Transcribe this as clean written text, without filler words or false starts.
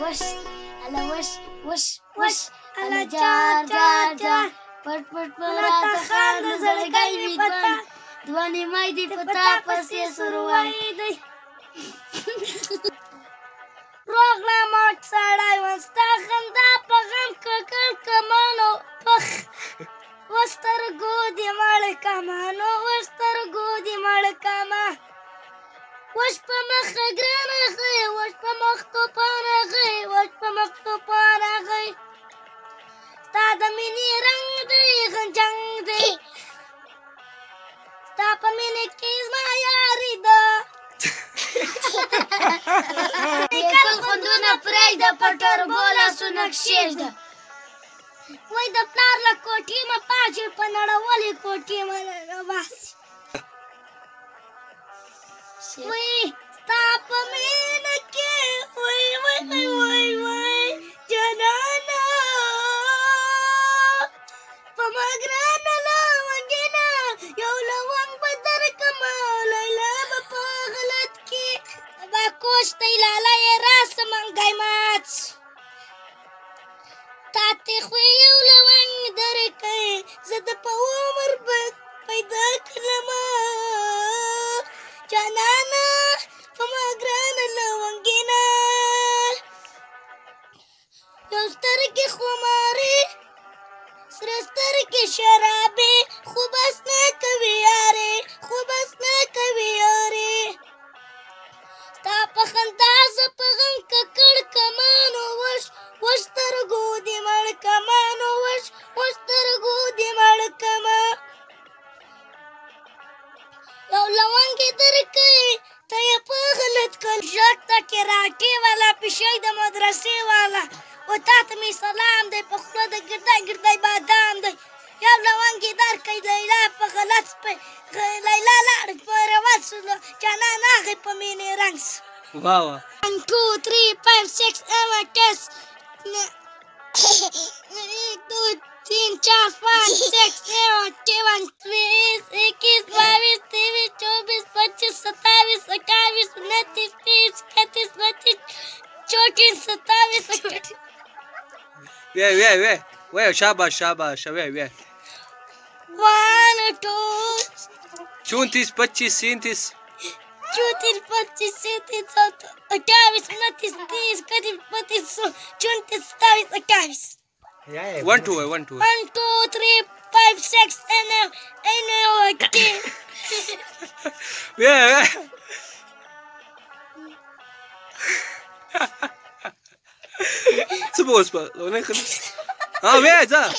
वश अला वश अला जार जार जार पट पट पराता खान जळगाई विद्वान ध्वनी माहिती पता पसे सुरुवात रोगला मोठ साडाय वस्ता खंदा पगम ककल कमानो पख वस्तर गोदी मळ कमानो वस्तर गोदी मळ कमा وش بمخ جرانا غي وش بمخ طوبانا غي وش بمخ طوبانا غي ستادا مني رنگ دي غنجنگ دي ستاپا مني كيز ما ياري دا نکل خندونا پراج دا پتر بولا سنک شیر دا وای دا پلار لا کوٹی ما پاچر پنڑا والی کوٹی ما واسی وای ستاپ مینه کې وای جانانا په مګرانه لونګینا یو لونګ بدر کما لیلا په غلط کې با کوش تی لالا یې راس منګای مات تاته خو یو لونګ درکې زد په عمر پیدا کړم جانانا فما گرانا لونگینا یوستر کی خماری سرستر کی شرابی خوب اسنا کبی یاری خوب اسنا کبی یاری ستا پخنداز پغم ککڑ کمانو وشتر گودی مڑ کمانو وشتر گودی مڑ کما یو لونگی درکئی تا یا پا غلط کل جاکتا کراٹی والا پیشای دا مدرسی والا و تا تمی سلام دی پا خلا دا گردای بادام دی یو لونگی درکئی لیلا پا غلط پی لیلا لارد پا رواد سلو جانان آغی پا مینی رنگس 1 2 3 5 6 7 10 1 2 3 4 5 6 7 8 20 21 22 23 24 25 27 28 29 30 31 32 34 ويه شاباش 1 2 34 25 36 34 25 37 28 29 30 31 32 28 1 2 1 2 1 2 3 5 6 8 ويه سبوس بقى لو ناخد ويه ذا